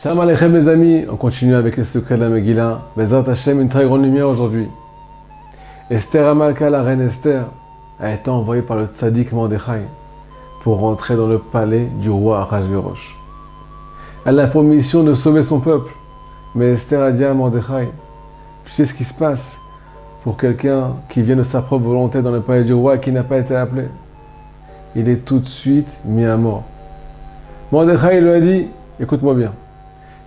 Shalom Aleichem les amis, on continue avec les secrets de la Megillah. Bezrat Hashem, une très grande lumière aujourd'hui. Esther Amalka, la reine Esther, a été envoyée par le tzaddik Mordechai pour rentrer dans le palais du roi Ahashverosh. Elle a pour mission de sauver son peuple. Mais Esther a dit à Mordechai, tu sais ce qui se passe pour quelqu'un qui vient de sa propre volonté dans le palais du roi et qui n'a pas été appelé? Il est tout de suite mis à mort. Mordechai lui a dit, écoute-moi bien.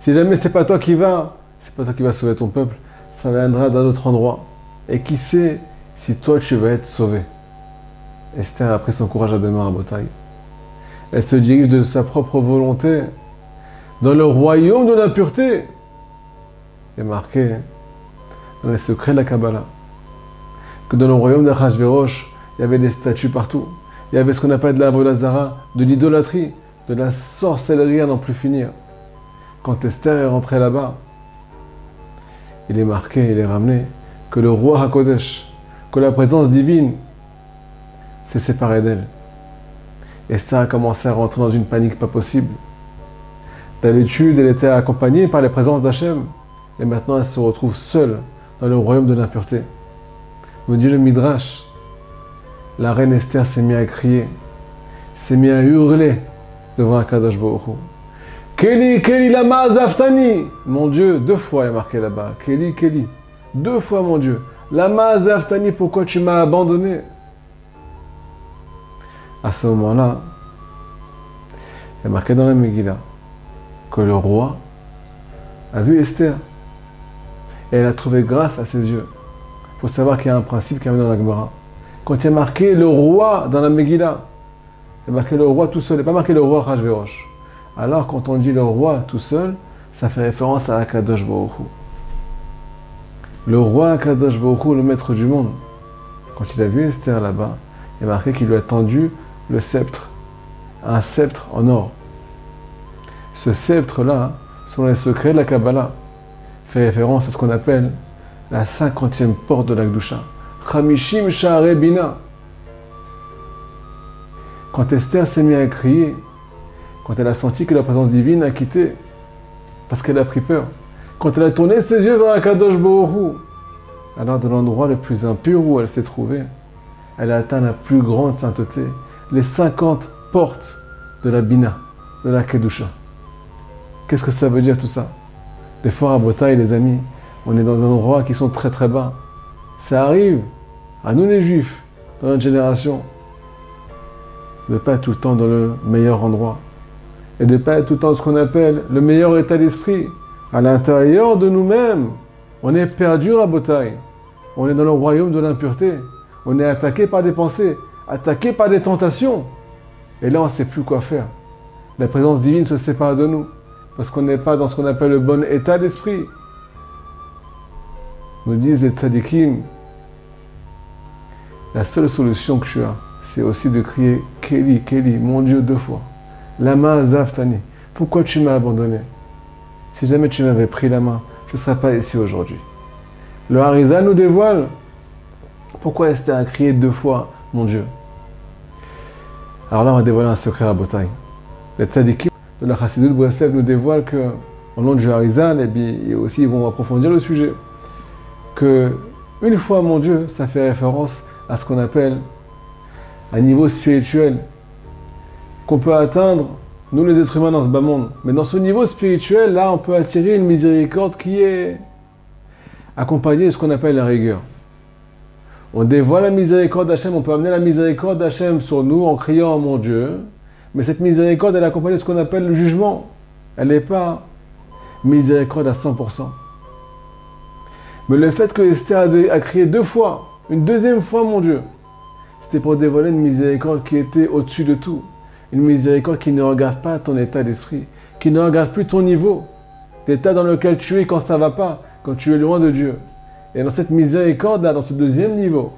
Si jamais c'est pas toi qui vas sauver ton peuple, ça viendra d'un autre endroit. Et qui sait si toi tu vas être sauvé? Esther a pris son courage à deux mains à Botaï. Elle se dirige de sa propre volonté dans le royaume de l'impureté. Il est marqué dans les secrets de la Kabbalah que dans le royaume d'Ahashverosh, il y avait des statues partout. Il y avait ce qu'on appelle de la Avodah-Zara, de l'idolâtrie, de la sorcellerie à n'en plus finir. Quand Esther est rentrée là-bas, il est marqué, il est ramené que le roi HaKodesh, que la présence divine s'est séparée d'elle. Esther a commencé à rentrer dans une panique pas possible. D'habitude, elle était accompagnée par les présences d'Hachem, et maintenant elle se retrouve seule dans le royaume de l'impureté. Nous dit le Midrash, la reine Esther s'est mise à crier, s'est mise à hurler devant Akadosh Baruch Hu. Keli, Keli, lama zaftani. Mon Dieu, 2 fois il est marqué là-bas. Keli, Keli. 2 fois mon Dieu. Lama zaftani, pourquoi tu m'as abandonné? À ce moment-là, il est marqué dans la Megillah que le roi a vu Esther et elle a trouvé grâce à ses yeux. Il faut savoir qu'il y a un principe qui est dans la Gemara. Quand il y a marqué le roi dans la Megillah, il y a marqué le roi tout seul, il n'y a pas marqué le roi Ahashverosh. Alors quand on dit le roi tout seul, ça fait référence à Akadosh Baruch Hu. Le roi Akadosh Baruch Hu, le maître du monde, quand il a vu Esther là-bas, il y a marqué qu'il lui a tendu le sceptre, un sceptre en or. Ce sceptre-là, selon les secrets de la Kabbalah, fait référence à ce qu'on appelle la 50e porte de la Gdusha. Chamishim Sha'arei Bina. Quand Esther s'est mise à crier, quand elle a senti que la présence divine a quitté, parce qu'elle a pris peur, quand elle a tourné ses yeux vers Akadosh Baruch Hu, alors de l'endroit le plus impur où elle s'est trouvée, elle a atteint la plus grande sainteté, les 50 portes de la Bina, de la Kedusha. Qu'est-ce que ça veut dire tout ça? Des fois à Botaï, les amis, on est dans des endroits qui sont très très bas. Ça arrive à nous les Juifs, dans notre génération, de ne pas être tout le temps dans le meilleur endroit. Et de ne pas être tout le temps dans ce qu'on appelle le meilleur état d'esprit. À l'intérieur de nous-mêmes, on est perdu à Botaï. On est dans le royaume de l'impureté. On est attaqué par des pensées, attaqué par des tentations. Et là, on ne sait plus quoi faire. La présence divine se sépare de nous. Parce qu'on n'est pas dans ce qu'on appelle le bon état d'esprit. Nous disent les tzadikim, la seule solution que tu as, c'est aussi de crier « Keli, Keli, mon Dieu » 2 fois. Lama zaftani. Pourquoi tu m'as abandonné? Si jamais tu m'avais pris la main, je ne serais pas ici aujourd'hui. Le Harizal nous dévoile pourquoi Esther a crié 2 fois « Mon Dieu ». Alors là, on va dévoiler un secret à Botaï. Les tzadikim de la Chassidut Breslev nous dévoilent que, au nom du Harizal, et puis aussi ils vont approfondir le sujet, que une fois mon Dieu, ça fait référence à ce qu'on appelle un niveau spirituel qu'on peut atteindre, nous les êtres humains dans ce bas monde. Mais dans ce niveau spirituel, là, on peut attirer une miséricorde qui est accompagnée de ce qu'on appelle la rigueur. On dévoile la miséricorde d'Hachem, on peut amener la miséricorde d'Hachem sur nous en criant « Mon Dieu », mais cette miséricorde, elle est accompagnée de ce qu'on appelle le jugement. Elle n'est pas miséricorde à 100%. Mais le fait que Esther a crié 2 fois, une 2e fois, mon Dieu, c'était pour dévoiler une miséricorde qui était au-dessus de tout. Une miséricorde qui ne regarde pas ton état d'esprit, qui ne regarde plus ton niveau, l'état dans lequel tu es quand ça ne va pas, quand tu es loin de Dieu. Et dans cette miséricorde-là, dans ce 2e niveau,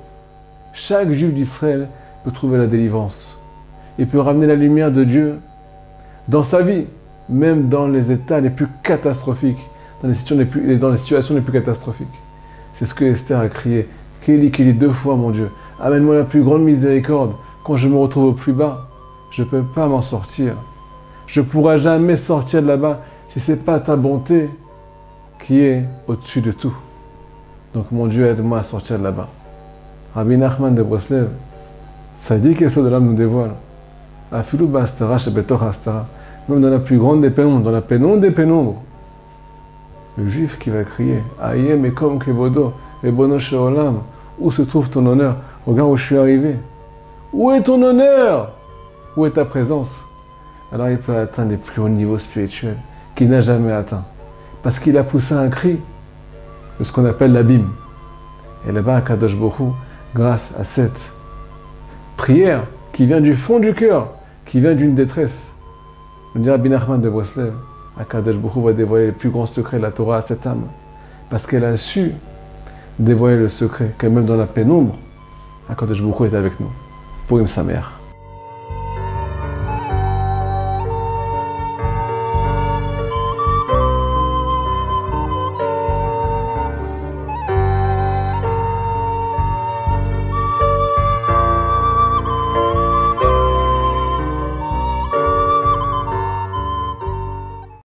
chaque juif d'Israël peut trouver la délivrance. Il peut ramener la lumière de Dieu dans sa vie, même dans les états les plus catastrophiques, dans les situations les plus catastrophiques. C'est ce que Esther a crié. Keli, Keli, 2 fois, mon Dieu. Amène-moi la plus grande miséricorde. Quand je me retrouve au plus bas, je ne peux pas m'en sortir. Je ne pourrai jamais sortir de là-bas si ce n'est pas ta bonté qui est au-dessus de tout. Donc mon Dieu, aide-moi à sortir de là-bas. Rabbi Nachman de Breslev, Tzadik Yesod Olam nous dévoile. Afilou ba'astara shebetor ha'astara. Même dans la plus grande des pénombres, dans la pénombre des pénombres. Le juif qui va crier, Ayem ekom kevodo, Ribono shel olam, où se trouve ton honneur? Regarde où je suis arrivé. Où est ton honneur? Où est ta présence? Alors il peut atteindre les plus hauts niveaux spirituels qu'il n'a jamais atteints. Parce qu'il a poussé un cri de ce qu'on appelle l'abîme. Et là-bas, Kadosh Baruch Hu, grâce à cette prière qui vient du fond du cœur, qui vient d'une détresse, nous dit Rabbi Nachman de Breslev, Kadosh Baruch Hu va dévoiler les plus grands secrets de la Torah à cette âme. Parce qu'elle a su dévoiler le secret, que même dans la pénombre, Kadosh Baruch Hu est avec nous. Pour sa mère.